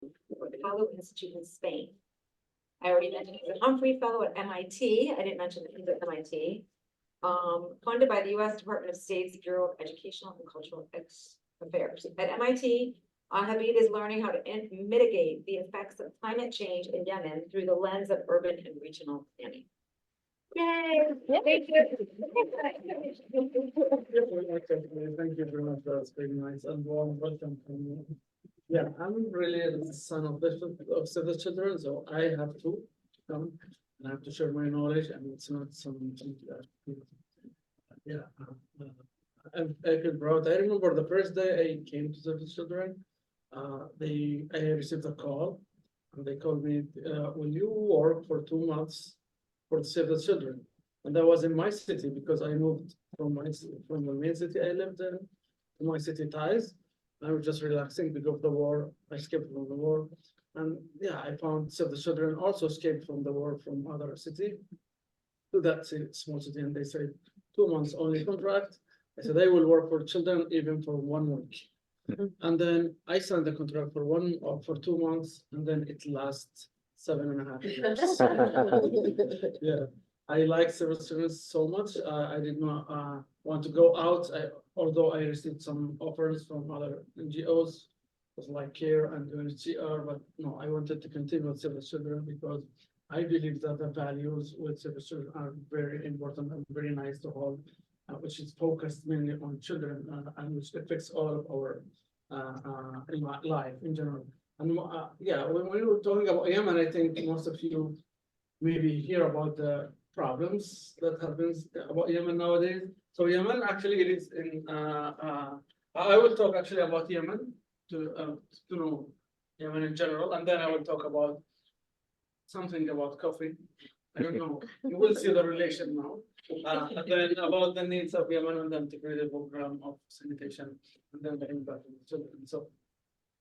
or the Fellow Institute in Spain. I already mentioned he's a Humphrey Fellow at MIT. I didn't mention that he's at MIT. Funded by the U.S. Department of State's Bureau of Educational and Cultural Affairs. At MIT, Habib is learning how to mitigate the effects of climate change in Yemen through the lens of urban and regional planning. Yay! Thank you. Thank you very much. That's very nice and warm welcome from you. Yeah, I'm really the son of several children, so I have to come and I have to share my knowledge, and it's not something yeah. I feel proud. I remember the first day I came to Save the Children, I received a call, and they called me, will you work for 2 months for Save the Children? And that was in my city, because I moved from the main city I lived in to my city ties. I was just relaxing because of the war. I escaped from the war. And yeah, I found Save the Children also escaped from the war from other city to that small city. And they said 2 months only contract. I said, I will work for children even for 1 week. And then I signed the contract for 2 months, and then it lasts 7.5 years. Yeah, I like civil service so much. I did not want to go out, although I received some offers from other NGOs, like CARE and UNHCR, but no, I wanted to continue with civil children because I believe that the values with civil children are very important and very nice to hold, which is focused mainly on children and which affects all of our life in general. And yeah, when we were talking about Yemen, I think most of you maybe hear about the problems that happens about Yemen nowadays. So Yemen actually it is in. I will talk actually about Yemen to know Yemen in general, and then I will talk about something about coffee. I don't know. You will see the relation now. And then about the needs of Yemen and the integrated program of sanitation, and then the impact on the children. So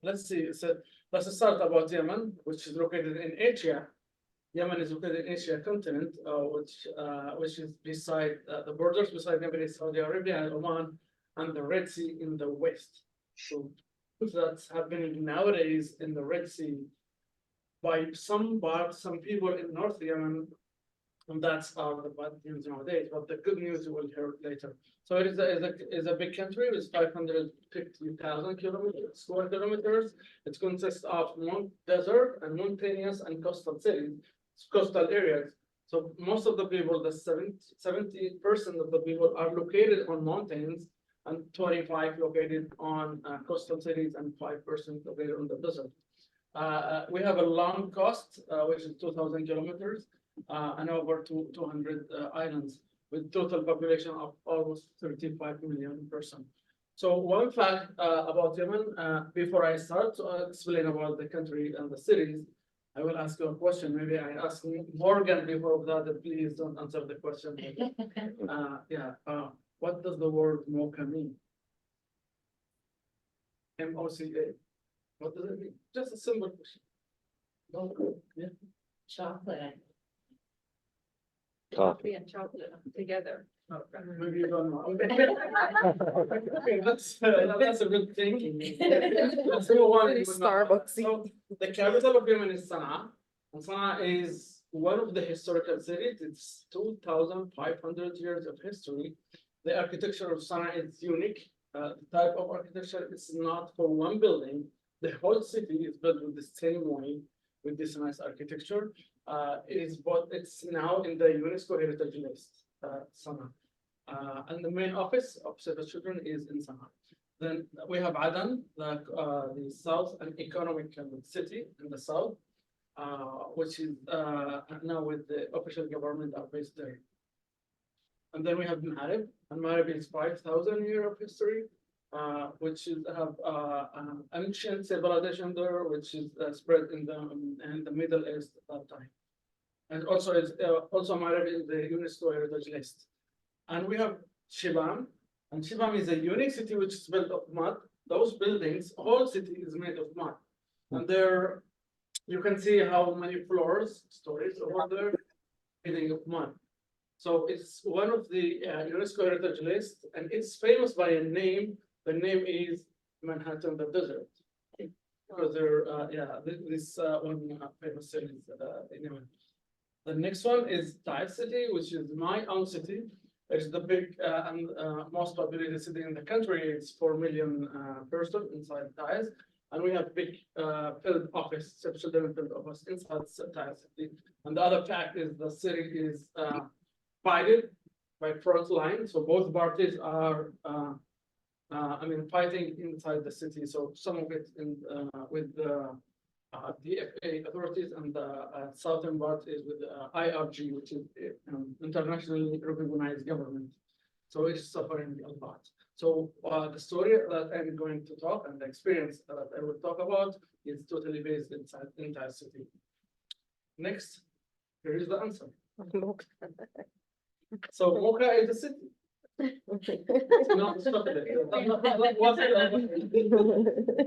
let's see. So let's start about Yemen, which is located in Asia. Yemen is located in Asia continent, which is beside the borders beside Saudi Arabia and Oman, and the Red Sea in the west. So that's happening nowadays in the Red Sea by some people in North Yemen, and that's the bad news nowadays. But the good news you will hear later. So it is a big country with 550,000 square kilometers. It consists of desert and mountainous and coastal cities, coastal areas. So most of the people, the 70% of the people are located on mountains, and 25% located on coastal cities, and 5% located on the desert. We have a long coast, which is 2,000 kilometers, and over 200 islands, with total population of almost 35 million persons. So one fact about Yemen, before I start to explain about the country and the cities, I will ask you a question. Maybe I ask Morgan before that, please don't answer the question. What does the word mocha mean? M-O-C-A. What does it mean? Just a simple question. Yeah. Chocolate. Coffee. And chocolate together. Maybe you don't know. Okay, that's a good thinking. Let's move on. Starbucks. So the capital of Yemen is Sana'a, and Sana'a is one of the historical cities. It's 2,500 years of history. The architecture of Sana'a is unique. The type of architecture is not for one building. The whole city is built with the same way, with this nice architecture. It's now in the UNESCO Heritage List, Sana'a. And the main office of Save the Children is in Sana'a. Then we have Aden, the south and economic city in the south, which is now with the official government are based there. And then we have Marib, and Marib is 5,000 years of history, which have an ancient civilization there, which is spread in the Middle East at that time. And also Marib is the UNESCO Heritage List. And we have Shibam, and Shibam is a unique city which is built of mud. Those buildings, whole city is made of mud. And there you can see how many stories over there, made of mud. So it's one of the UNESCO Heritage List, and it's famous by a name. The name is Manhattan the Desert. because they're, this one famous city is in Yemen. The next one is Taiz City, which is my own city. It's the big and most populated city in the country. It's 4 million person inside Taiz. And we have big field office, children field office inside Taiz City. And the other fact is the city is divided by front line. So both parties are, fighting inside the city. So some of it in, with the DFA authorities, and the southern part is with IRG, which is internationally recognized government. So it's suffering a lot. So the story that I'm going to talk and the experience that I will talk about is totally based inside the entire city. Next, here is the answer. So Mocha is a city. No, stop it.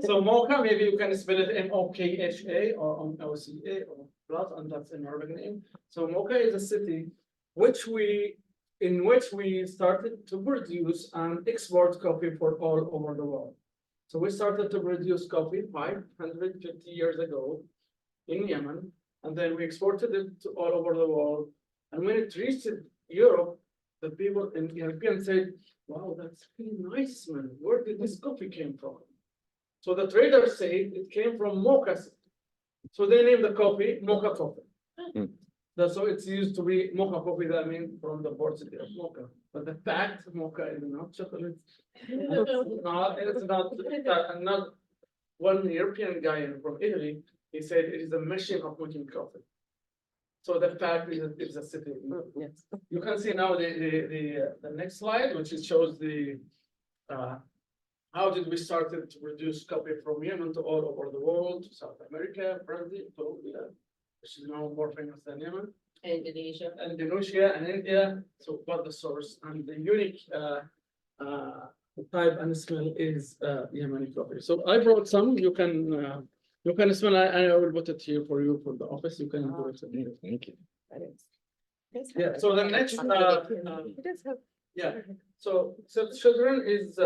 So Mocha, maybe you can spell it Mokha or Moca or plus, and that's an Arabic name. So Mocha is a city in which we started to produce and export coffee for all over the world. So we started to produce coffee 550 years ago in Yemen, and then we exported it to all over the world. And when it reached Europe, the people in European said, "Wow, that's really nice, man. Where did this coffee came from?" So the traders said it came from Mocha. So they named the coffee Mocha coffee. That's so it's used to be Mocha coffee. That means from the port city of Mocha. But the fact, Mocha is not chocolate. It's not one European guy from Italy. He said it is a machine of making coffee. So the fact is it's a city. Yes. You can see now the next slide, which shows the how did we started to produce coffee from Yemen to all over the world, to South America, Brazil, Colombia, which is now more famous than Yemen, Indonesia. Indonesia and India. So what the source and the unique type and smell is Yemeni coffee. So I brought some. You can smell. I will put it here for you for the office. You can do it. Thank you. Yeah. So the next. It does have. Yeah. So children is.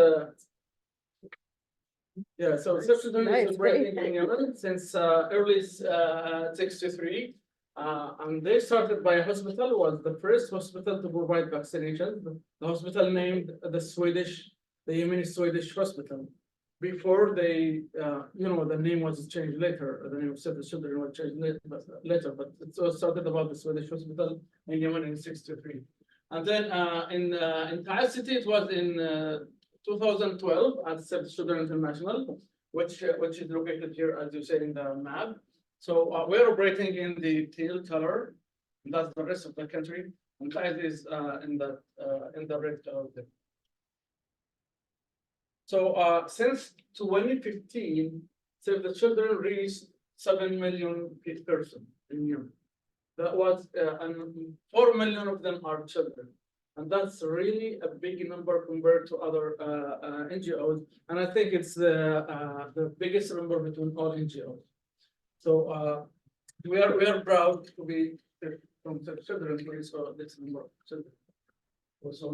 Yeah. So children Nice, is operating in Yemen since early '63. And they started by a hospital, was the first hospital to provide vaccinations. The hospital named the Yemeni Swedish Hospital. Before they, the name was changed later. The name of Save the Children was changed later, but it was started about the Swedish Hospital in Yemen in '63. And then in Taiz City, it was in 2012 at Save the Children International, which is located here, as you say, in the map. So we're operating in the teal color. That's the rest of the country, and Taiz is in the red color there. So since 2015, Save the Children reached 7 million persons in Yemen. That was, and 4 million of them are children. And that's really a big number compared to other NGOs. And I think it's the biggest number between all NGOs. So we are proud to be from Save the Children, so this number of children. So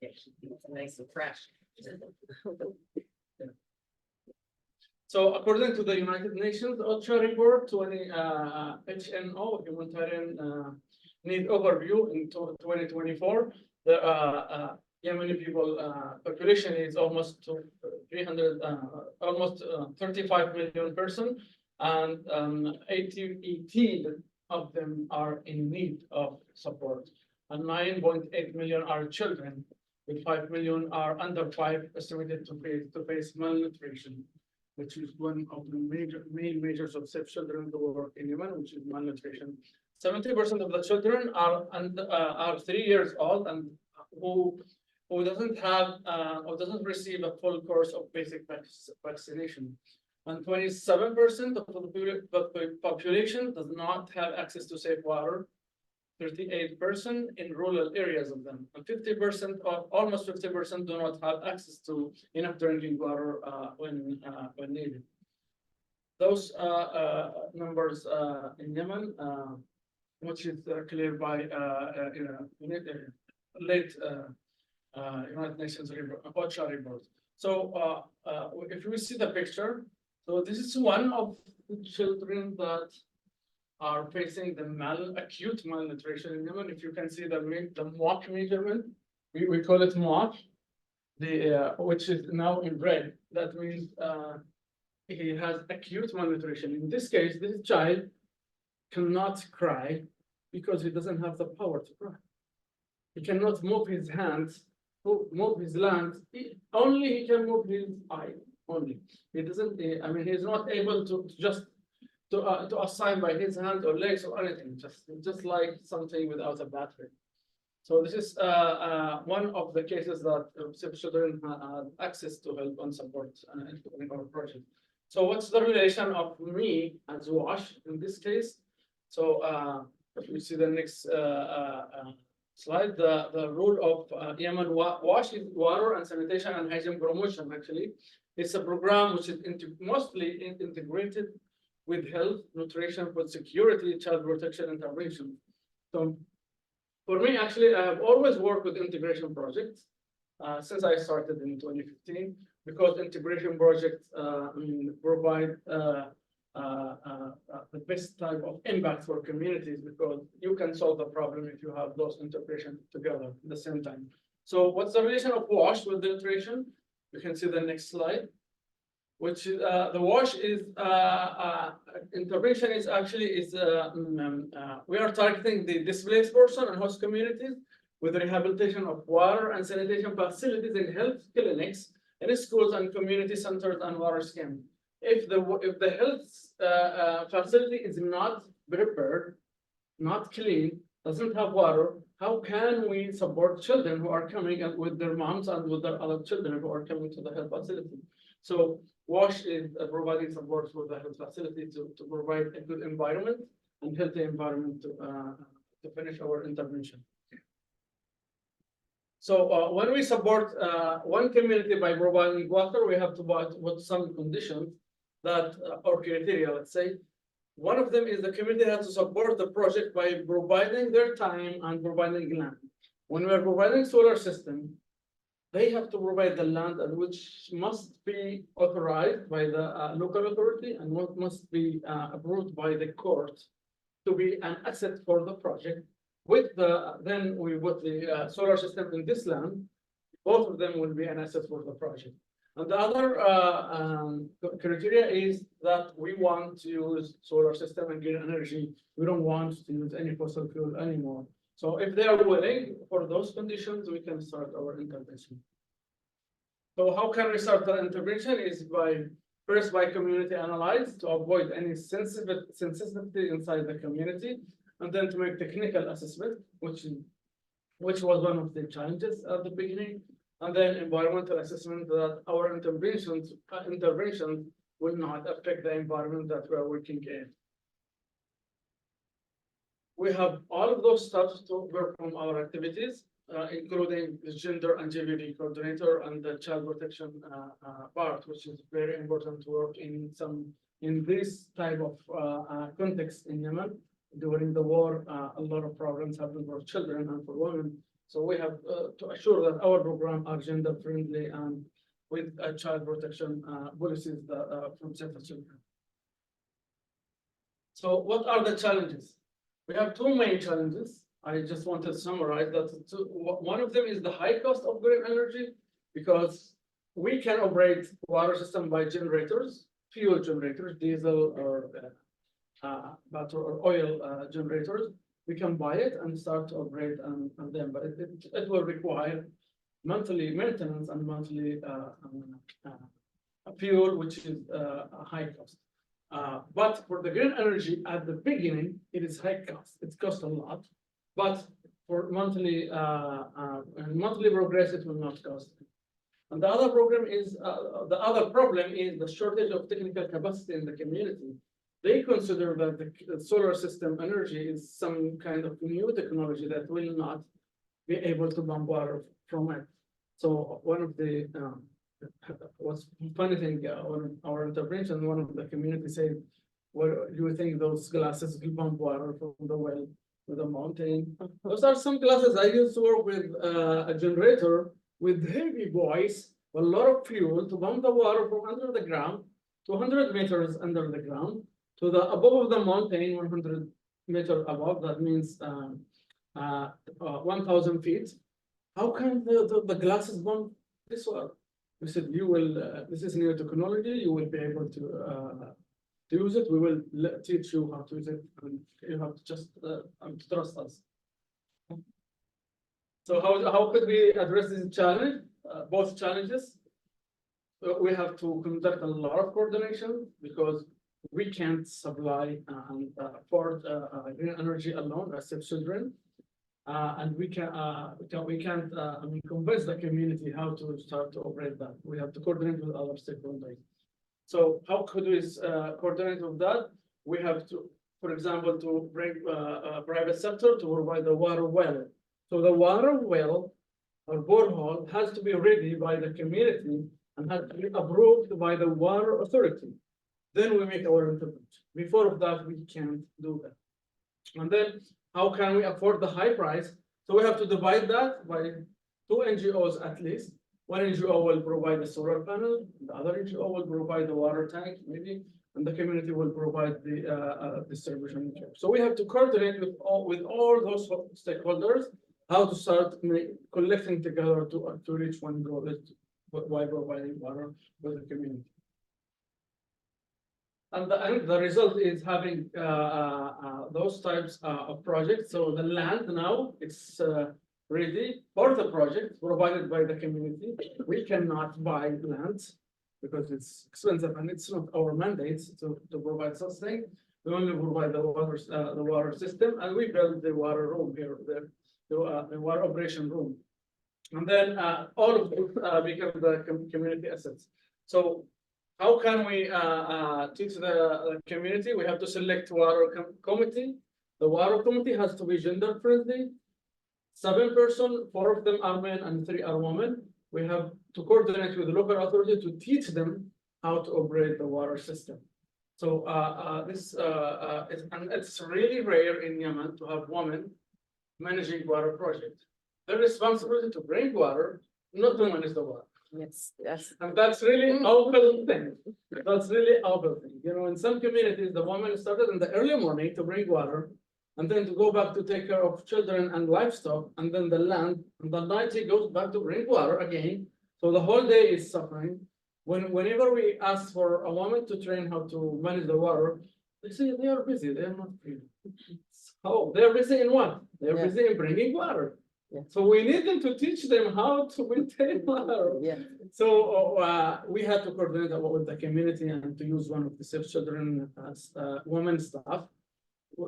It's nice and fresh. So according to the United Nations OCHA report, 20 HNO, Humanitarian Need Overview in 2024, the Yemeni people population is almost 35 million person, and 18 of them are in need of support, and 9.8 million are children, with 5 million are under 5, estimated to face malnutrition, which is one of the main measures of Save Children to work in Yemen, which is malnutrition. 70% of the children are 3 years old and who doesn't have or doesn't receive a full course of basic vaccination. And 27% of the population does not have access to safe water. 38% in rural areas of them, and 50% or almost 50% do not have access to enough drinking water when needed. Those numbers in Yemen, which is cleared by late United Nations OCHA report. So if we see the picture, So this is one of the children that are facing the acute malnutrition in Yemen. If you can see the MWAC measurement, we call it MWAC, which is now in red. That means he has acute malnutrition. In this case, this child cannot cry because he doesn't have the power to cry. He cannot move his hands, move his lungs. Only he can move his eye. Only he doesn't. I mean, he's not able to just to assign by his hand or legs or anything. Just like something without a battery. So this is one of the cases that children have access to help and support in our project. So what's the relation of me as WASH in this case? So if you see the next slide, the role of Yemen WASH is water and sanitation and hygiene promotion. Actually, it's a program which is mostly integrated with health, nutrition, food security, child protection intervention. So for me, actually, I have always worked with integration projects since I started in 2015, because integration projects provide the best type of impact for communities, because you can solve the problem if you have those integration together at the same time. So what's the relation of WASH with the integration? You can see the next slide, which is the WASH is intervention is actually we are targeting the displaced person and host communities with rehabilitation of water and sanitation facilities in health clinics, in schools and community centers and water scheme. If the health facility is not prepared, not clean, doesn't have water, how can we support children who are coming and with their moms and with their other children who are coming to the health facility? So WASH is providing support for the health facility to provide a good environment and healthy environment to finish our intervention. So when we support one community by providing water, we have to put some conditions that or criteria, let's say. One of them is the community has to support the project by providing their time and providing land. When we are providing solar system, they have to provide the land, which must be authorized by the local authority and what must be approved by the court to be an asset for the project. With then we put the solar system in this land, both of them will be an asset for the project. And the other criteria is that we want to use solar system and green energy. We don't want to use any fossil fuel anymore. So if they are willing for those conditions, we can start our intervention. So how can we start the intervention? Is first by community analyze to avoid any sensitivity inside the community, and then to make technical assessment, which was one of the challenges at the beginning, and then environmental assessment that our interventions will not affect the environment that we are working in. We have all of those steps to work from our activities, including the gender and GBD coordinator and the child protection part, which is very important to work in this type of context in Yemen. During the war, a lot of problems happen for children and for women. So we have to assure that our program are gender friendly and with child protection policies from Save the Children. So what are the challenges? We have two main challenges. I just want to summarize that. One of them is the high cost of green energy, because we can operate water system by generators, fuel generators, diesel or battery or oil generators. We can buy it and start to operate on them, but it will require monthly maintenance and monthly fuel, which is a high cost. But for the green energy at the beginning, it is high cost. It costs a lot, but for monthly progress, it will not cost. And the other problem is the shortage of technical capacity in the community. They consider that the solar system energy is some kind of new technology that will not be able to pump water from it. So one of the what's funny thing on our intervention, one of the community said, "Well, do you think those glasses will pump water from the well to the mountain?" Those are some glasses. I used to work with a generator with heavy boys, a lot of fuel to pump the water from under the ground. 200 meters under the ground to the above of the mountain, 100 meters above. That means 1,000 feet. How can the glasses bomb this well? We said you will. This is new technology. You will be able to use it. We will teach you how to use it, and you have to just trust us. So how could we address this challenge? Both challenges. We have to conduct a lot of coordination because we can't supply and afford green energy alone as children. And we can't convince the community how to start to operate that. We have to coordinate with other stakeholders. So how could we coordinate with that? We have to, for example, to bring private sector to provide the water well. So the water well or borehole has to be ready by the community and has to be approved by the water authority. Then we make our intervention. Before of that, we can't do that. And then how can we afford the high price? So we have to divide that by 2 NGOs at least. One NGO will provide the solar panel, the other NGO will provide the water tank, maybe, and the community will provide the distribution. So we have to coordinate with all those stakeholders how to start collecting together to reach one goal by providing water for the community. And the result is having those types of projects. So the land now it's ready for the project provided by the community. We cannot buy land because it's expensive and it's not our mandate to provide such thing. We only provide the water system, and we build the water room here, the water operation room. And then all of them become the community assets. So how can we teach the community? We have to select water committee. The water committee has to be gender friendly. 7 persons, 4 of them are men and 3 are women. We have to coordinate with the local authority to teach them how to operate the water system. So it's really rare in Yemen to have women managing water projects. Their responsibility to bring water, not to manage the water. Yes, yes. And that's really awful thing. That's really awful thing. You know, in some communities, the woman started in the early morning to bring water, and then to go back to take care of children and livestock, and then the land, and the night she goes back to bring water again. So the whole day is suffering. Whenever we ask for a woman to train how to manage the water, they say they are busy, they are not free. Oh, they're busy in what? They're busy in bringing water. Yeah. So we need them to teach them how to maintain water. Yeah. So we had to coordinate with the community and to use one of the Safe Children as woman staff.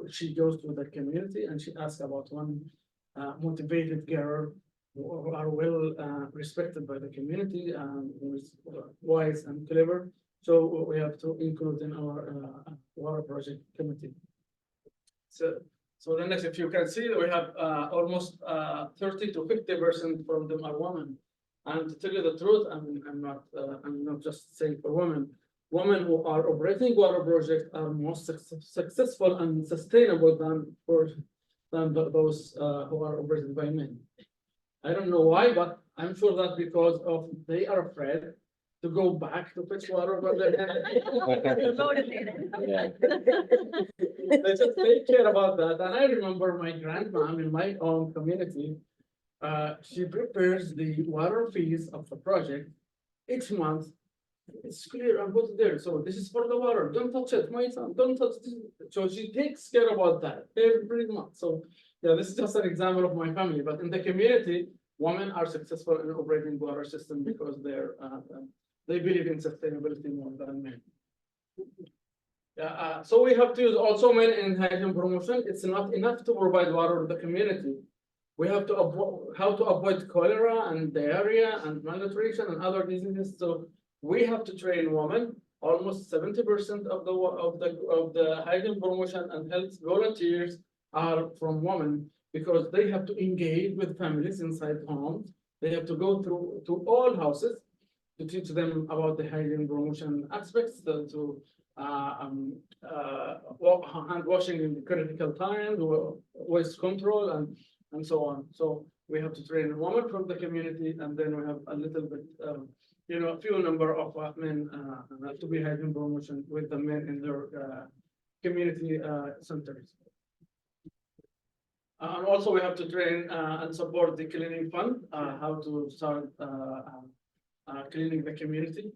She goes to the community and she asks about one motivated girl who are well respected by the community and who is wise and clever. So we have to include in our water project committee. So the next, if you can see, we have almost 30 to 50% from them are women. And to tell you the truth, I'm not just saying for women. Women who are operating water projects are most successful and sustainable than those who are operated by men. I don't know why, but I'm sure that because of they are afraid to go back to fetch water, but they just take care about that. And I remember my grandmom in my own community, she prepares the water fees of the project each month. It's clear and put it there. So this is for the water. Don't touch it, my son. Don't touch this. So she takes care about that every month. So yeah, this is just an example of my family. But in the community, women are successful in operating water system because they believe in sustainability more than men. So we have to use also men in hygiene promotion. It's not enough to provide water to the community. We have to how to avoid cholera and diarrhea and malnutrition and other diseases. So we have to train women. Almost 70% of the hygiene promotion and health volunteers are from women because they have to engage with families inside homes. They have to go through to all houses to teach them about the hygiene promotion aspects, hand washing in critical times, waste control, and so on. So we have to train women from the community, and then we have a little bit a few number of men to be having promotion with the men in their community centers. And also we have to train and support the cleaning fund, how to start cleaning the community.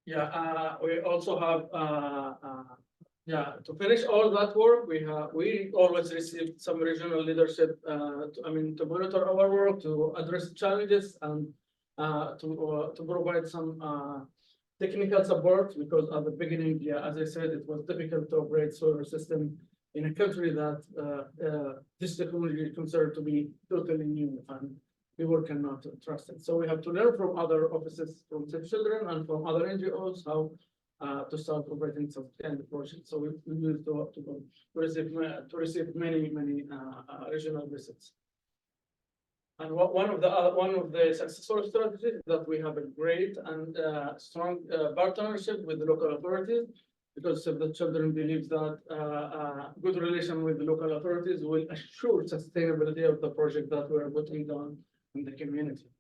Yeah, we also have to finish all that work, we always receive some regional leadership, to monitor our work, to address challenges and to provide some technical support, because at the beginning, as I said, it was difficult to operate solar system in a country that this technology is considered to be totally new and people cannot trust it. So we have to learn from other offices, from Save Children and from other NGOs, how to start operating some kind of project. So we used to receive many regional visits. And one of the successful strategies that we have a great and strong partnership with the local authorities, because Save the Children believes that good relation with the local authorities will assure sustainability of the project that we are putting on in the community.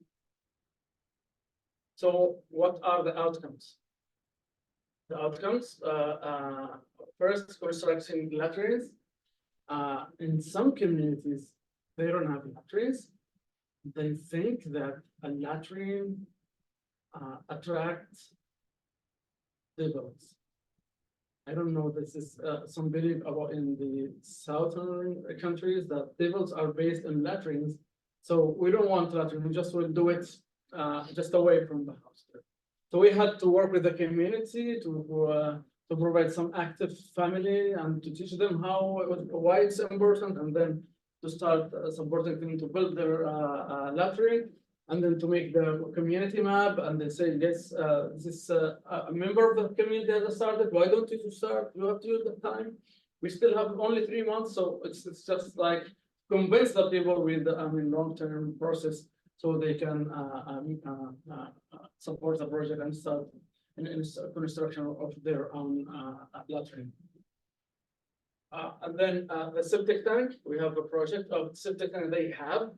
So what are the outcomes? The outcomes, first, constructing latrines. In some communities, they don't have latrines. They think that a latrine attracts devils. I don't know, this is some belief about in the southern countries that devils are based in latrines. So we don't want latrine, we just will do it just away from the house. So we had to work with the community to provide some active family and to teach them why it's important, and then to start supporting them to build their latrine, and then to make the community map, and they say, yes, this is a member of the community that started, why don't you start? You have to use the time. We still have only 3 months, so it's just like convince the people with long-term process, so they can support the project and start in construction of their own latrine. And then the septic tank, we have a project of septic tank they have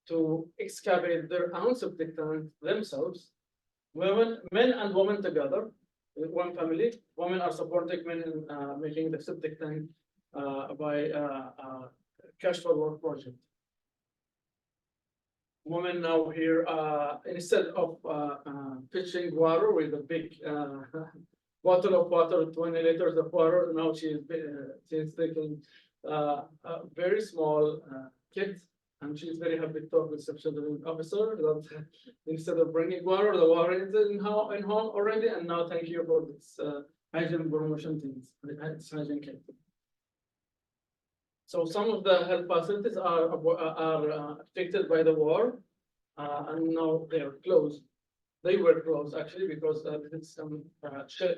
to excavate their own septic tank themselves. Men and women together, with one family. Women are supporting men in making the septic tank by cash for work project. Women now here, instead of fetching water with a big bottle of water, 20 liters of water, now she's taking a very small kit, and she's very happy to talk with Children officer that instead of bringing water, the water is in home already, and now thank you for this hygiene promotion things, this hygiene kit. So some of the health facilities are affected by the war, and now they are closed. They were closed actually because it's some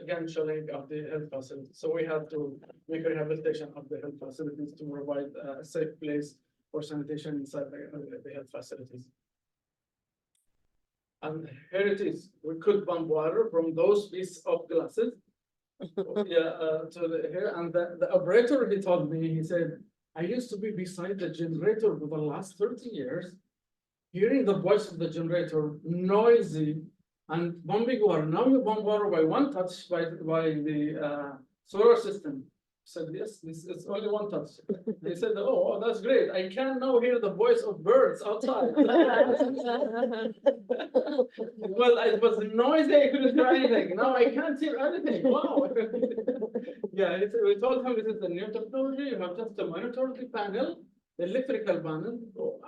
gun shelling of the health facilities. So we have to make a rehabilitation of the health facilities to provide a safe place for sanitation inside the health facilities. And here it is. We could pump water from those pieces of glasses. To here, and the operator, he told me, he said, I used to be beside the generator for the last 30 years, hearing the voice of the generator, noisy and pumping water. Now you pump water by one touch by the solar system. I said, yes, this is only one touch. They said, oh, that's great. I can now hear the voice of birds outside. Well, it was noisy, I couldn't hear anything. Now I can't hear anything. Wow. Yeah, we told him this is the new technology. You have just to monitor the panel, the electrical panel.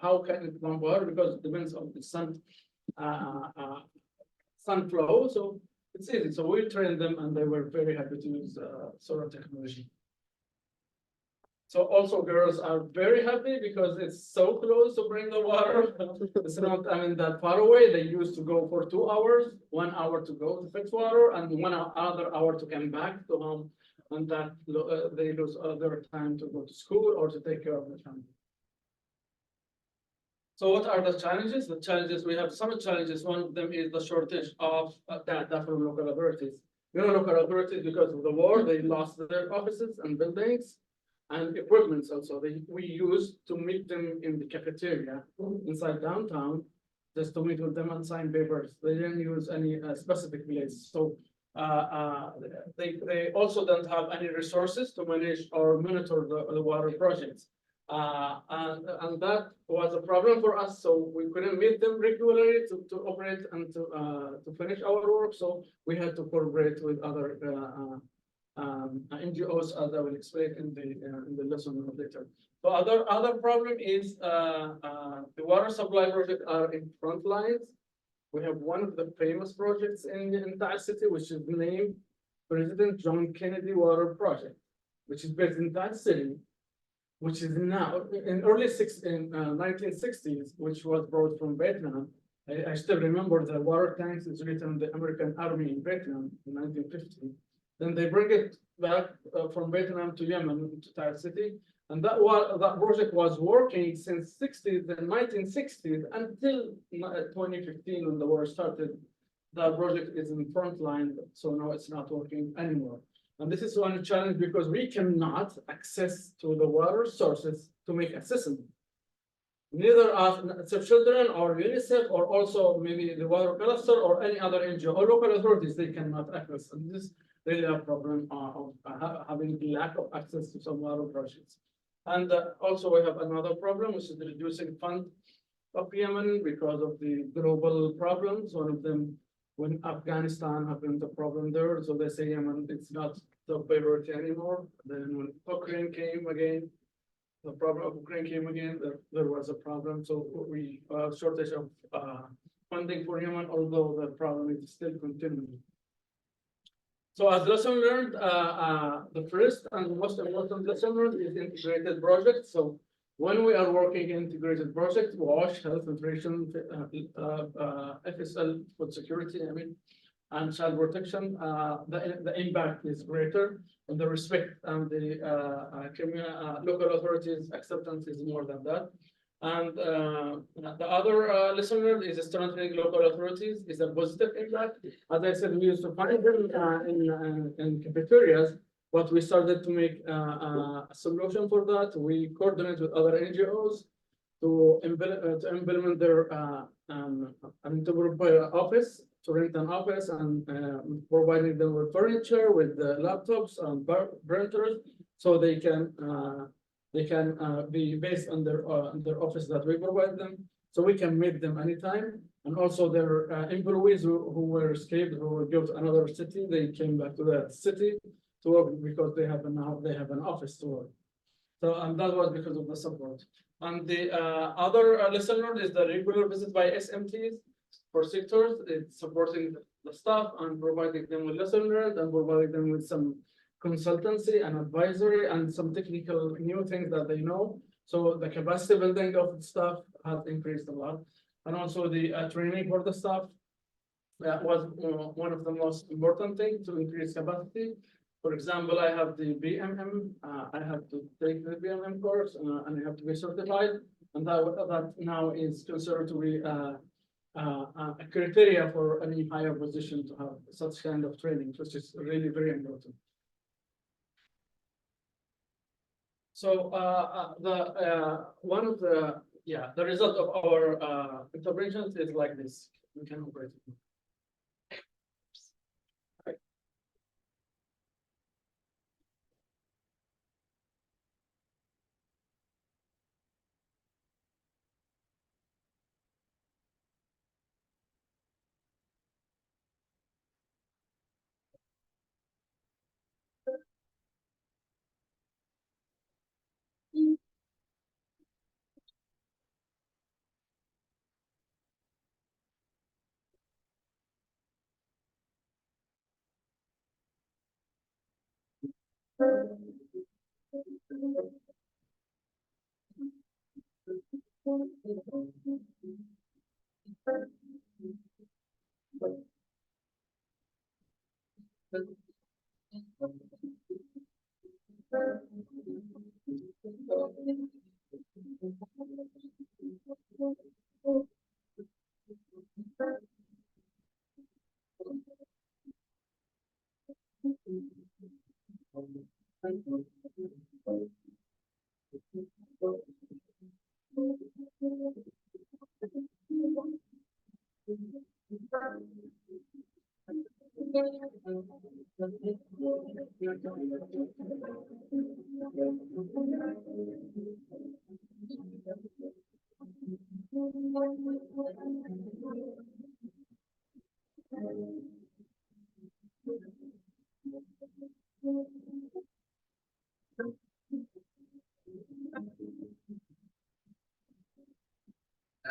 How can it pump water? Because it depends on the sun flow. So it's easy. So we trained them, and they were very happy to use solar technology. So also girls are very happy because it's so close to bring the water. It's not, that far away. They used to go for 2 hours, 1 hour to go to fetch water, and other hour to come back to home. And that they lose other time to go to school or to take care of the family. So what are the challenges? The challenges, we have some challenges. One of them is the shortage of data from local authorities. Local authorities, because of the war, they lost their offices and buildings and equipment also. We used to meet them in the cafeteria inside downtown, just to meet with them and sign papers. They didn't use any specific place. So they also don't have any resources to manage or monitor the water projects. And that was a problem for us. So we couldn't meet them regularly to operate and to finish our work. So we had to cooperate with other NGOs, as I will explain in the lesson later. So other problem is the water supply project are in front lines. We have one of the famous projects in the entire city, which is named President John Kennedy Water Project, which is based in that city, which is now in 1960s, which was brought from Vietnam. I still remember the water tanks is written the American Army in Vietnam in 1950. Then they bring it back from Vietnam to Yemen to Tire City. And that project was working since 60s and 1960s until 2015 when the war started. That project is in front line, so now it's not working anymore. And this is one challenge because we cannot access to the water sources to make assessment. Neither us, Save Children or UNICEF or also maybe the water cluster or any other NGO or local authorities, they cannot access. And this is really a problem of having lack of access to some water projects. And also we have another problem, which is the reducing fund of Yemen because of the global problems. One of them, when Afghanistan happened, the problem there, so they say Yemen, it's not the priority anymore. Then when Ukraine came again, the problem of Ukraine came again, there was a problem. So we shortage of funding for Yemen, although the problem is still continuing. So as lesson learned, the first and most important lesson learned is integrated project. So when we are working in integrated project, wash, health, nutrition, FSL, food security, I mean, and child protection, the impact is greater, and the respect and the local authorities acceptance is more than that. And the other lesson learned is strengthening local authorities is a positive impact. As I said, we used to find them in cafeterias, but we started to make a solution for that. We coordinate with other NGOs to implement their to provide an office, to rent an office and providing them with furniture, with laptops and printers, so they can be based on their office that we provide them, so we can meet them anytime. And also their employees who were escaped, who were go to another city, they came back to that city to work because they have an office to work. So and that was because of the support. And the other lesson learned is the regular visit by SMTs for sectors. It's supporting the staff and providing them with lesson learned and providing them with some consultancy and advisory and some technical new things that they know. So the capacity building of the staff has increased a lot. And also the training for the staff was one of the most important things to increase capacity. For example, I have the BMM, I have to take the BMM course and I have to be certified. And that now is considered to be a criteria for any higher position to have such kind of training, which is really very important. So one of the result of our interventions is like this. We can operate it.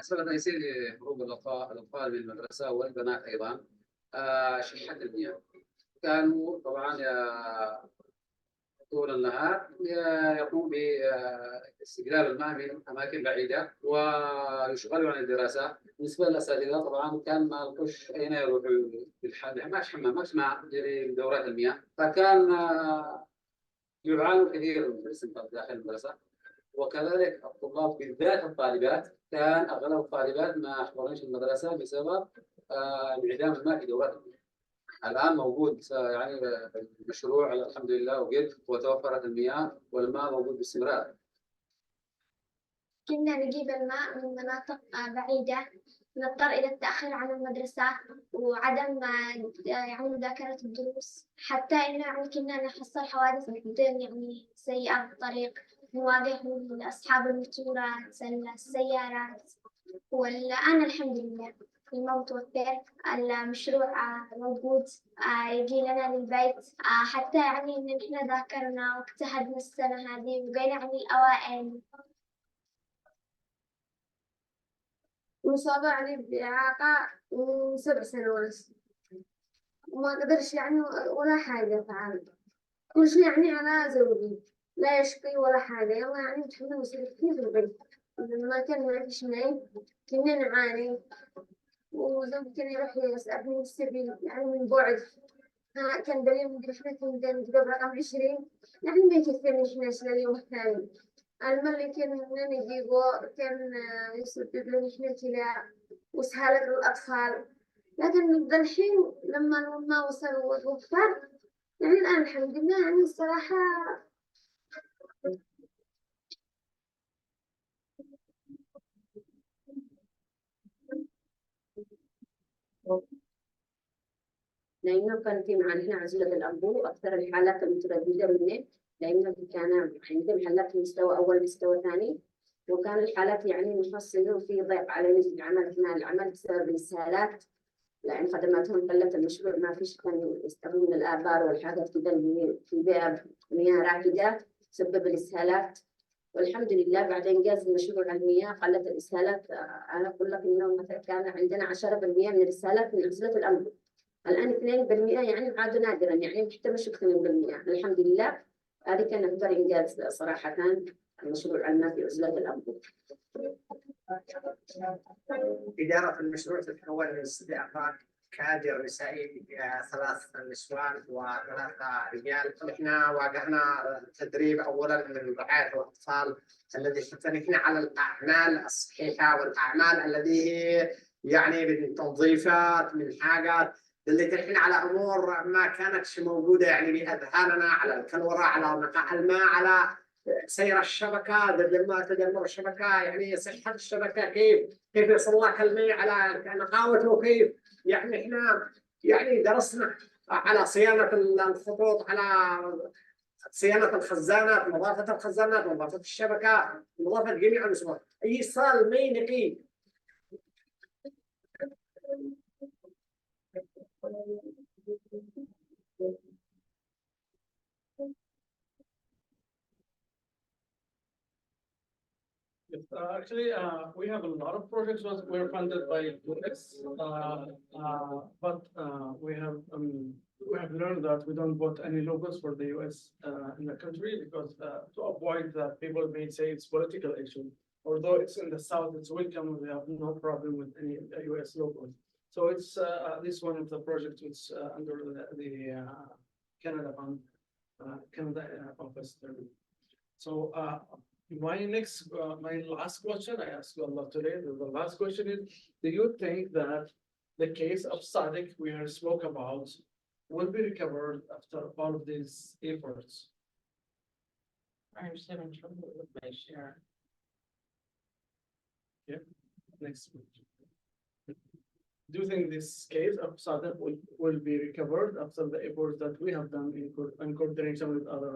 السبب الرئيسي لهروب الأطفال من المدرسة والبنات أيضا شحة المياه. كانوا طبعا طول النهار يقوم باستقلال الماء من أماكن بعيدة ويشغلوا عن الدراسة. بالنسبة للأساتذة طبعا كان ما لقوش أين يروحوا ماش حمام ماش ماء لدورات المياه، فكان يعانوا كثير من الاستنقاذ داخل المدرسة. وكذلك الطلاب بالذات الطالبات كان أغلب الطالبات ما يحضرونش المدرسة بسبب انعدام الماء في دورات المياه. الآن موجود يعني مشروع الحمد لله وقد وتوفرت المياه والماء موجود باستمرار. كنا نجيب الماء من مناطق بعيدة، نضطر إلى التأخير عن المدرسة وعدم يعني مذاكرة الدروس، حتى إنه يعني كنا نحصل حوادث جدا يعني سيئة بالطريق، نواجه من أصحاب المركبات السيارات. والآن الحمد لله الماء متوفر، المشروع موجود، يجي لنا للبيت، حتى يعني إن إحنا ذاكرنا واجتهدنا السنة هذه وبقينا يعني الأوائل. مصابة يعني بإعاقة من 7 سنوات، وما قدرش يعني ولا حاجة فعل، كل شيء يعني على زوجي، لا يشقي ولا حاجة، يلا يعني نتحمل مسؤوليتي في البيت. لما كان ما فيش معي كنا نعاني، وزوجي كان يروح يسألني السبيل يعني من بعد، كان دليل مدري إحنا كنا نقدر رقم 20 يعني ما يكفينيش ناس لليوم الثاني. المال اللي كان نجيبه كان يسبب لنا ابتلاء وسهالة للأطفال، لكن الحين لما ما وصل ووفر يعني الآن الحمد لله يعني الصراحة. لأنه كان في معنا هنا عزلة الأنبو وأكثر الحالات المترددة منه، لأنه كان عندهم حالات مستوى أول مستوى ثاني، وكان الحالات يعني مفصلة وفي ضيق على نسبة العمل أثناء العمل بسبب الإسهالات، لأن خدماتهم قلت المشروع ما فيش كان يستخدمون الآبار والحاجات كذا اللي في بيئة مياه راكدة تسبب الإسهالات. والحمد لله بعد إنجاز المشروع على المياه قلت الإسهالات. أنا أقول لك إنه مثلا كان عندنا 10% من الإسهالات من عزلة الأنبو، الآن 2% يعني عاد نادرا يعني حتى مش 2%. الحمد لله هذه كان أكبر إنجاز صراحة المشروع عنا في عزلة الأنبو. إدارة المشروع تتكون من 6 أفراد، كادر نسائي 3 نسوان و3 رجال. نحن واجهنا تدريب أولا من رعاية الأطفال الذي يحثنا على الأعمال الصحيحة والأعمال الذي هي يعني من تنظيفات من حاجات اللي تحن على أمور ما كانتش موجودة يعني بأذهاننا، على الكلورة، على نقاء الماء، على سير الشبكة، تدمر الشبكة، يعني صحة الشبكة كيف يصل لك الماء على نقاوته، كيف يعني احنا يعني درسنا على صيانة الخطوط، على صيانة الخزانات، نظافة الخزانات، نظافة الشبكة، نظافة جميع الأمور، إيصال ماء نقي. Yes, actually, we have a lot of projects that were funded by US, but we have learned that we don't put any logos for the US in the country because to avoid that people may say it's political issue. Although it's in the south, it's welcome. We have no problem with any US logos. So it's this one of the projects which under the Canada Fund, Canada office. So my last question I ask you a lot today. The last question is: do you think that the case of Sadiq we have spoke about will be recovered after all of these efforts? I'm still in trouble with my share. Next question. Do you think this case of Sadiq will be recovered after the efforts that we have done in coordination with other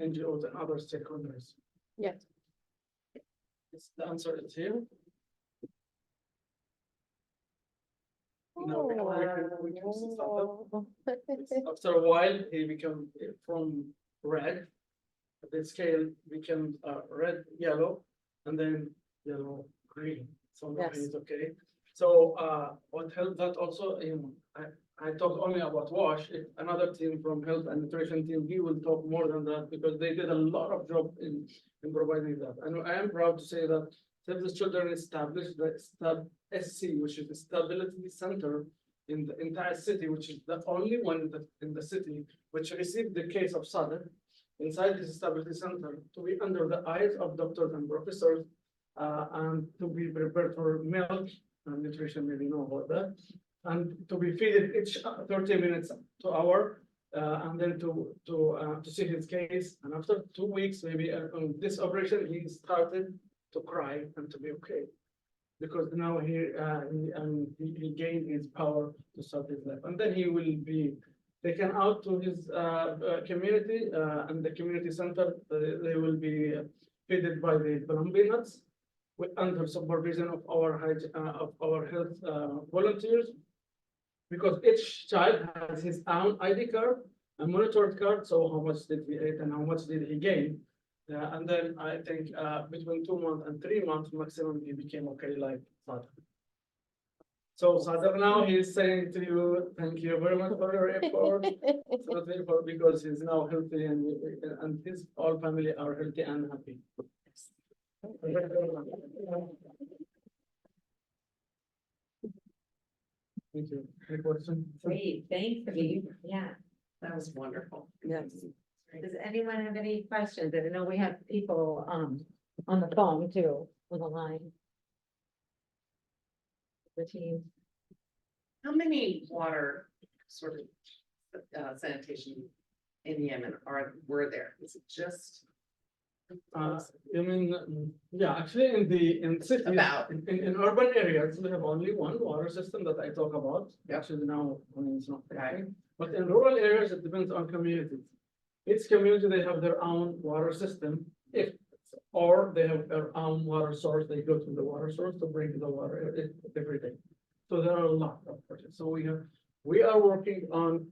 NGOs and other stakeholders? Yes. The answer is here. No, we can see Sadiq. After a while, he became from red. The scale became red, yellow, and then yellow, Really? So now Yes. he's okay. So what helped that also, I talked only about wash. If another team from health and nutrition team, he will talk more than that because they did a lot of job in providing that. And I am proud to say that Save the Children established the SC, which is the Stability Center in the entire city, which is the only one in the city which received the case of SADC inside this Stability Center to be under the eyes of doctors and professors and to be prepared for milk and nutrition, maybe know about that. And to be fed each 30 minutes to hour, and then to see his case. And after 2 weeks, maybe on this operation, he started to cry and to be okay. Because now he gained his power to start his life. And then he will be taken out to his community and the community center. They will be fed by the Colombian nuts under supervision of our health volunteers. Because each child has his own ID card, a monitored card, so how much did he eat and how much did he gain? And then I think between 2 months and 3 months maximum, he became okay like Sadr. So Sadr now he's saying to you, thank you very much for your effort. Because he's now healthy and his all family are healthy and happy. Thank you. Any question? Great, thanks, Habib. Yeah. That was wonderful. Yes. Does anyone have any questions? I know we have people on the phone too, on the line. The team. How many water sort of sanitation in Yemen were there? Is it just? You mean, yeah, actually in cities, About. in urban areas, we have only one water system that I talk about. Yep. Actually now, I mean, it's not. Right. But in rural areas, it depends on communities. Each community, they have their own water system, or they have their own water source, they go to the water source to bring the water every day. So there are a lot of projects. So we are working on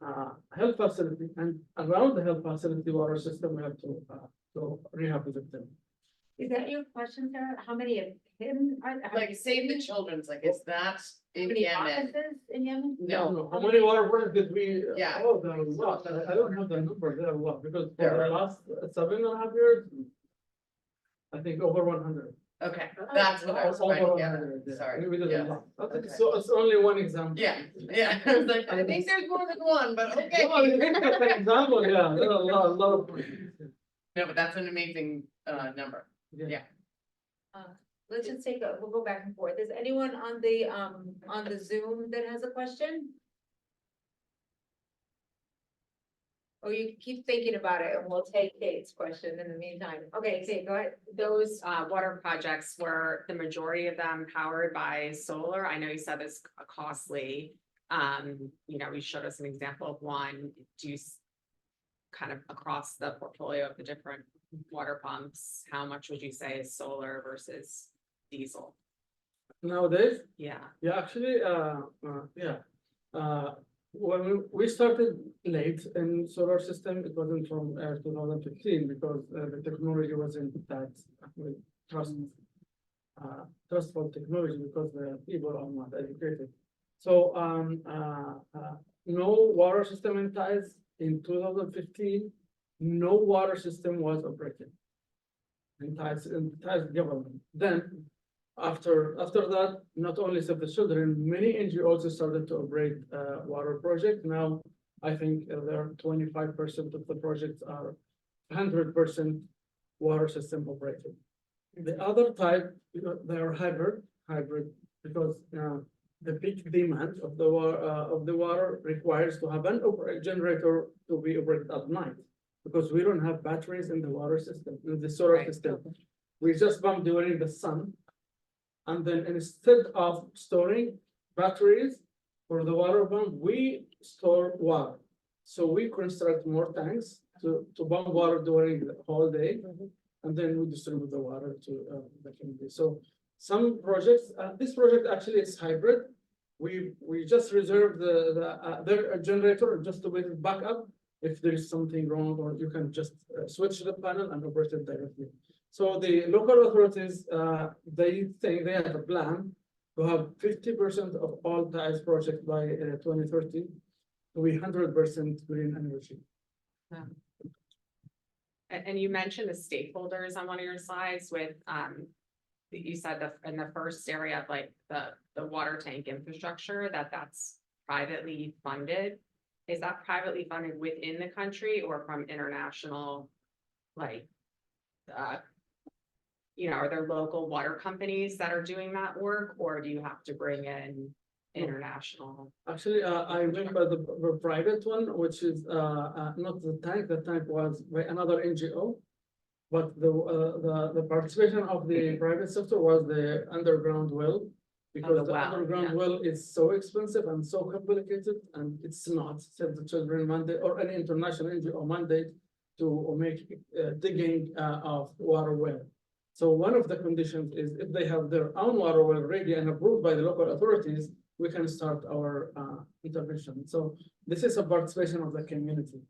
health facility, and around the health facility water system, we have to rehabilitate them. Is that your question, Sarah? How many of him are? Like Save the Children's, like, is that How in many Yemen? offices in Yemen? No. How many water projects did we? Yeah. Oh, there are a lot. I don't have the number. There are a lot because for There are. the last 7.5 years, I think over 100. Okay, that's what I was trying to get at. Yeah. Sorry. We did a Yeah. lot. Okay. So it's only one example. Yeah, yeah. I was like, I think there's more than one, but okay. No, it's just an example, yeah. There are a lot of. No, but that's an amazing number. Yeah. Let's just we'll go back and forth. Is anyone on the Zoom that has a question? Or you can keep thinking about it and we'll take Kate's question in the meantime. Okay, Kate, go ahead. Those water projects were the majority of them powered by solar. I know you said it's costly. You showed us an example of one. Do you kind of across the portfolio of the different water pumps, how much would you say is solar versus diesel? Nowadays, Yeah. yeah, actually, when we started late in solar system, it wasn't from 2015 because the technology wasn't that trustful technology because the people are not educated. So no water system in Thais in 2015, no water system was operated in Thais government. Then after that, not only Save the Children, many NGOs started to operate water project. Now, I think there are 25% of the projects are 100% water system operated. The other type, they are hybrid because the peak demand of the water requires to have a generator to be operated at night because we don't have batteries in the water system, in the solar Right. system. We just pump during the sun. And then instead of storing batteries for the water pump, we store water. So we construct more tanks to pump water during the whole day. And then we distribute the water to the community. So some projects, this project actually is hybrid. We just reserve their generator just to make it back up if there is something wrong, or you can just switch the panel and operate it directly. So the local authorities, they think they have a plan to have 50% of all TIES projects by 2030 to be 100% green energy. And you mentioned the stakeholders on one of your slides with, you said that in the first area of like the water tank infrastructure, that's privately funded. Is that privately funded within the country or from international, like, are there local water companies that are doing that work, or do you have to bring in international? Actually, I remember the private one, which is not the tank was by another NGO. But the participation of the private sector was the underground well. Because the underground well is so expensive and so complicated, and it's not Save the Children mandate or any international NGO mandate to make digging of water well. So one of the conditions is if they have their own water well ready and approved by the local authorities, we can start our intervention. So this is a participation of the community.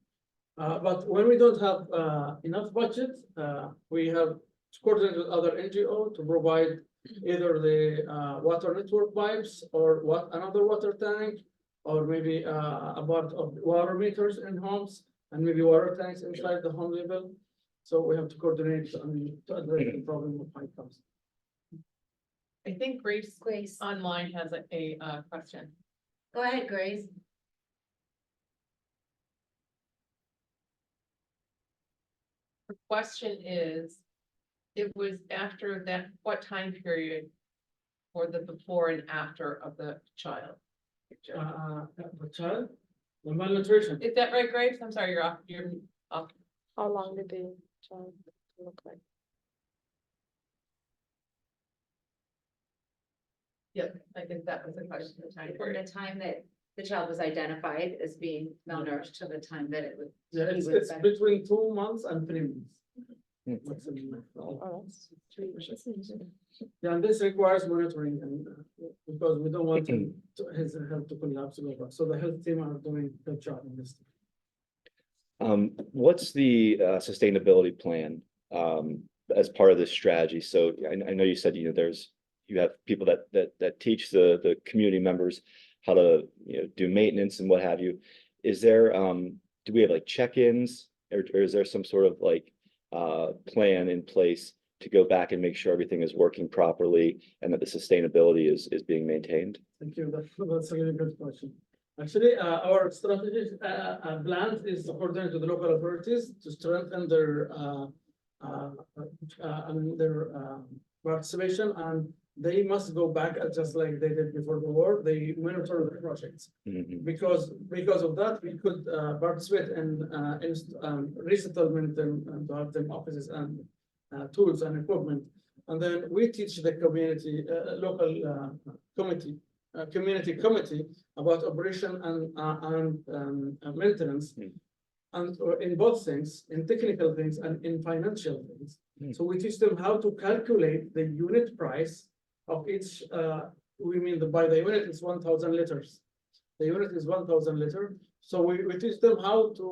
But when we don't have enough budget, we have coordinated with other NGO to provide either the water network pipes or another water tank, or maybe a part of water meters in homes, and maybe water tanks inside the home level. So we have to coordinate to address the problem of high costs. I think Grace online has a question. Go ahead, Grace. The question is, it was after that, what time period for the before and after of the child? The child, the malnutrition. Is that right, Grace? I'm sorry, you're off. How long did the child look like? Yeah, I think that was the question. The time From period. the time that the child was identified as being malnourished to the time that it was. Yeah, it's between 2 months and 3 months. Oh, that's 3 years. Yeah, and this requires monitoring, and because we don't want his health to collapse. So the health team are doing a good job in this. What's the sustainability plan as part of this strategy? So I know you said, you have people that teach the community members how to do maintenance and what have you. Is there do we have like check-ins, or is there some sort of like plan in place to go back and make sure everything is working properly and that the sustainability is being maintained? Thank you. That's a really good question. Actually, our strategy plan is to coordinate with the local authorities to strengthen their participation, and they must go back just like they did before the war. They monitor the projects because of that we could participate in resettlement and to have them offices and tools and equipment, and then we teach the community local community committee about operation and maintenance, and in both things, in technical things and in financial things. So we teach them how to calculate the unit price of each. We mean by the unit is 1,000 liters. The unit is 1,000 liters. So we teach them how to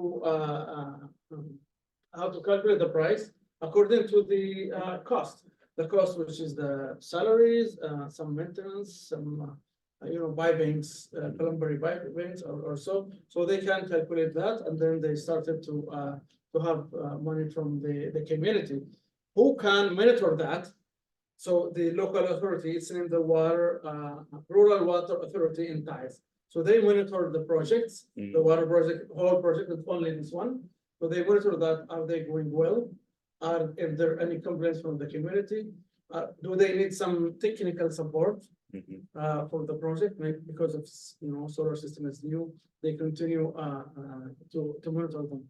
calculate the price according to the cost. The cost, which is the salaries, some maintenance, some pipings, plumbing pipings or so. So they can calculate that, and then they started to have money from the community who can monitor that. So the local authority, it's named the Rural Water Authority in TIES. So they monitor the projects, the water project, whole project, not only this one. So they monitor that, are they going well? If there are any complaints from the community? Do they need some technical support for the project? Maybe because of solar system is new, they continue to monitor them.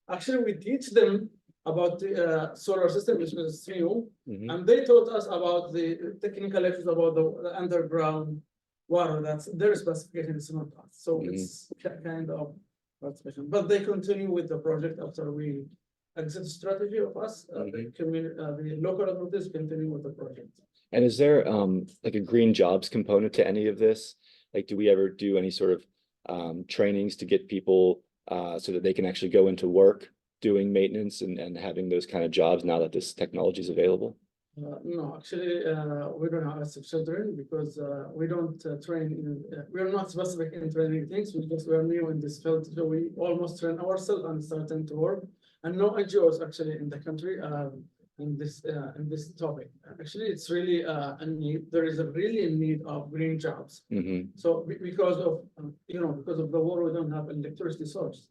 Actually, we teach them about the solar system, which is new, and they taught us about the technical issues about the underground water. That's their specification, it's not us. So it's kind of participation. But they continue with the project after we exit strategy of us. The local authorities continue with the project. And is there like a green jobs component to any of this? Like, do we ever do any sort of trainings to get people so that they can actually go into work doing maintenance and having those kind of jobs now that this technology is available? No, actually, we don't have active children because we don't train in, we are not specific in training things. We are new in this field, so we almost train ourselves and starting to work. And no NGOs actually in the country in this topic. Actually, it's really a need. There is a really need of green jobs. So because of because of the war, we don't have electricity source.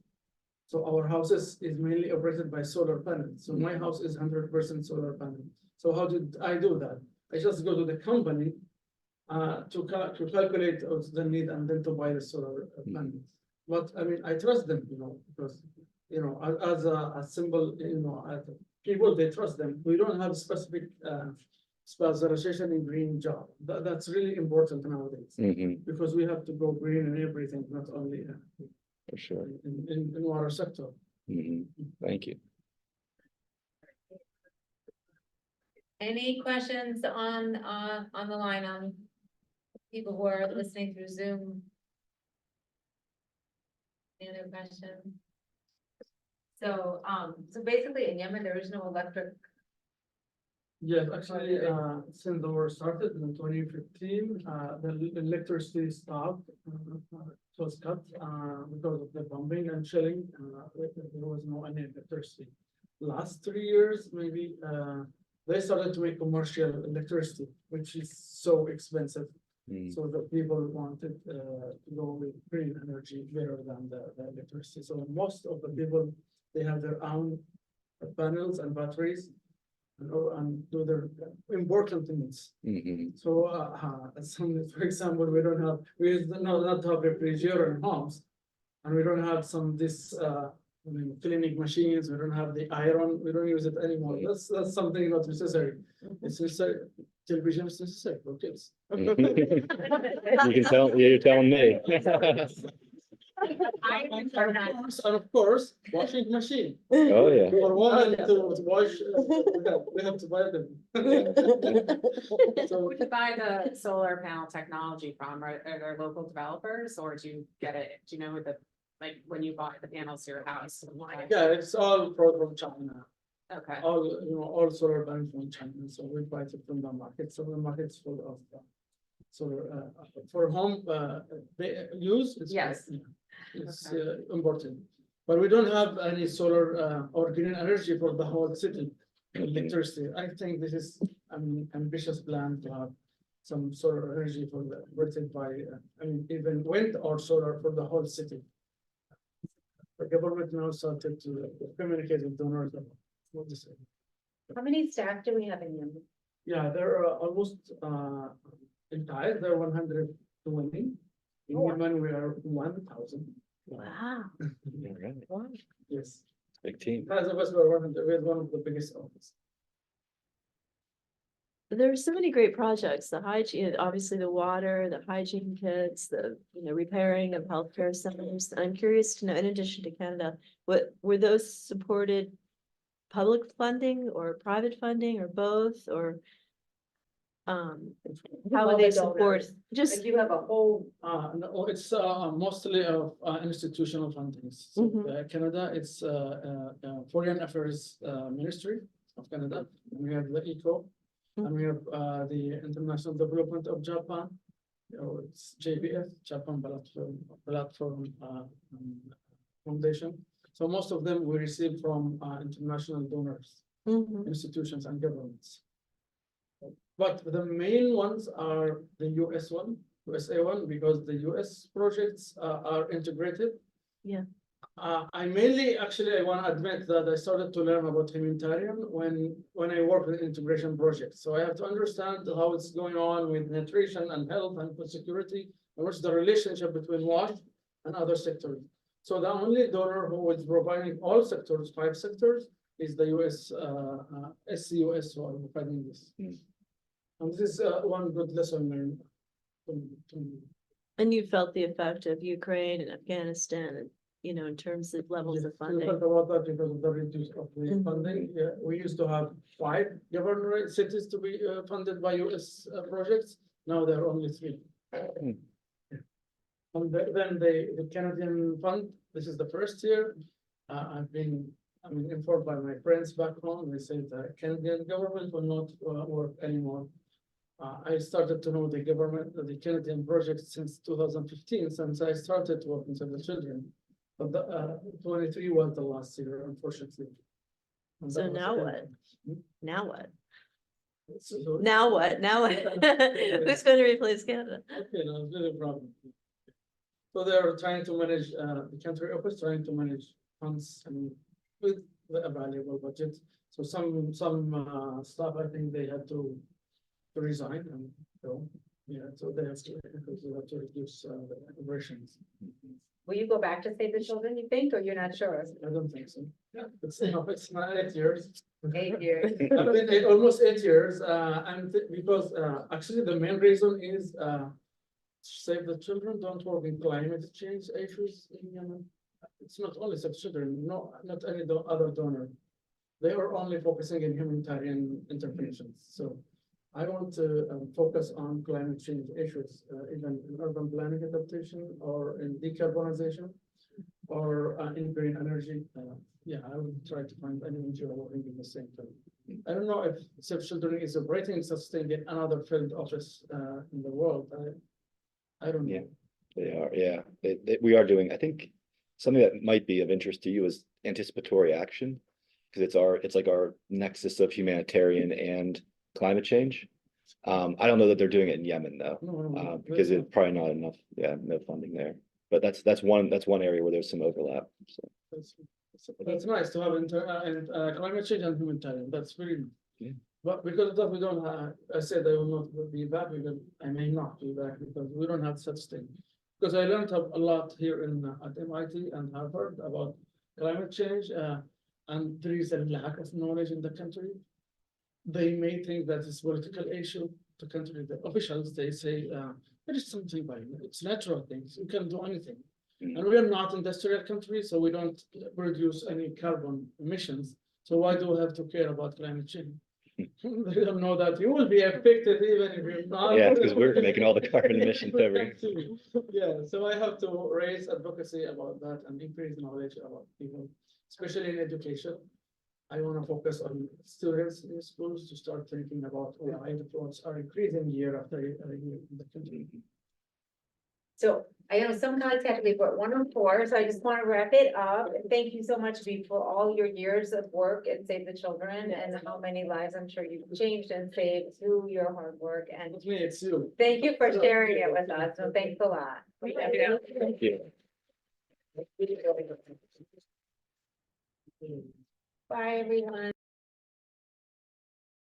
So our houses is mainly operated by solar panels. So my house is 100% solar panel. So how did I do that? I just go to the company to calculate the need and then to buy the solar panels. But I mean, I trust them, because as a symbol, as people, they trust them. We don't have specific specialization in green job. That's really important nowadays because we have to go green in everything, not only For sure. in water sector. Thank you. Any questions on the line on people who are listening through Zoom? Any other questions? So basically in Yemen, there is no electric. Yes, actually, since the war started in 2015, the electricity stopped. It was cut because of the bombing and shelling. There was no any electricity. Last 3 years, maybe, they started to make commercial electricity, which is so expensive. So the people wanted to go with green energy better than the electricity. So most of the people, they have their own panels and batteries and do their important things. So for example, we not have refrigerator in homes, and we don't have cleaning machines. We don't have the iron. We don't use it anymore. That's something not necessary. It's necessary. Television is necessary for kids. You can tell, you're telling me. And of course, washing machine. Oh, yeah. For women to wash, we have to buy them. So Who would you buy the solar panel technology from? Are there local developers, or do you get it? Do you know who when you buy the panels to your house? yeah, it's all from China. Okay. All solar panels from China. So we buy it from the market. So the market's full of solar for home use. Yes. It's important, but we don't have any solar or green energy for the whole city. Electricity. I think this is an ambitious plan to have some solar energy for even wind or solar for the whole city. The government now started to communicate with donors about what this is. How many staff do we have in Yemen? Yeah, there are almost entire. There are 120. In Yemen, we are 1,000. Wow. Yes. Big team. As of us, we're one of the biggest offices. There are so many great projects, the hygiene, obviously the water, the hygiene kits, the, repairing of healthcare centers. I'm curious to know, in addition to Canada, what were those supported public funding or private funding or both, or how would they support? Just, you have a whole. No, it's mostly of institutional fundings. So Canada, it's Foreign Affairs Ministry of Canada. And we have the ECO, and we have the International Development of Japan. It's JBF, Japan Platform Foundation. So most of them we receive from international donors, institutions and governments. But the main ones are the USA one, because the US projects are integrated. Yeah. I mainly, actually, I want to admit that I started to learn about humanitarian when I work with integration projects. So I have to understand how it's going on with nutrition and health and food security, and what's the relationship between wash and other sectors. So the only donor who is providing all sectors, 5 sectors, is the US, SCUS, who are providing this. And this is one good lesson learned. and you felt the effect of Ukraine and Afghanistan, and, in terms of levels of We funding. talked about that because of the reduce of the funding. Yeah, we used to have 5 governorate cities to be funded by US projects. Now there are only 3. And then the Canadian fund, this is the first year. I've been I mean, informed by my friends back home, they said the Canadian government will not work anymore. I started to know the government, the Canadian project since 2015, since I started working with the children. But the 23 was the last year, unfortunately. And So that was now it. what? Now what? So- Now what? Now what? Who's gonna replace Canada? Okay, no, it's really a problem. So they are trying to manage, the country office trying to manage funds and with the available budget. So some staff, I think they had to resign and go. Yeah, so they have to, because they have to reduce the operations. Will you go back to Save the Children, you think, or you're not sure? I don't think so. Yeah, it's not 8 years. 8 years. I've been almost 8 years, and because actually the main reason is Save the Children don't work in climate change issues in Yemen. It's not only Save the Children, no, not any other donor. They are only focusing in humanitarian interventions. So I want to focus on climate change issues, even in urban planning adaptation or in decarbonization or in green energy. Yeah, I would try to find any NGO working in the same thing. I don't know if Save Children is operating such thing in another field office in the world. I don't Yeah. know. They are, yeah, we are doing, I think, something that might be of interest to you is anticipatory action. Because it's like our nexus of humanitarian and climate change. I don't know that they're doing it in Yemen though, No, because it's probably not enough, no funding there. But that's one area where there's some overlap, so. That's nice to have climate change and humanitarian. That's very. Yeah. But because of that, we don't have, I said I will not be back because I may not be back because we don't have such thing. Because I learned a lot here at MIT and Harvard about climate change, and there is a lack of knowledge in the country. They may think that it's political issue. The country, the officials, they say there is something by it. It's natural things. You can do anything. And we are not industrial country, so we don't produce any carbon emissions. So why do we have to care about climate change? They don't know that you will be affected even if you're not. Yeah, because we're making all the carbon emissions every. Yeah, so I have to raise advocacy about that and increase knowledge about people, especially in education. I want to focus on students in schools to start thinking about why the floods are increasing year after year in the country. So I know some contact we've got 104, so I just want to wrap it up. Thank you so much, Habib, for all your years of work at Save the Children and how many lives I'm sure you've changed and saved through your hard work. And With me, it's you. thank you for sharing it with us. So thanks a lot. Thank you. Bye, everyone.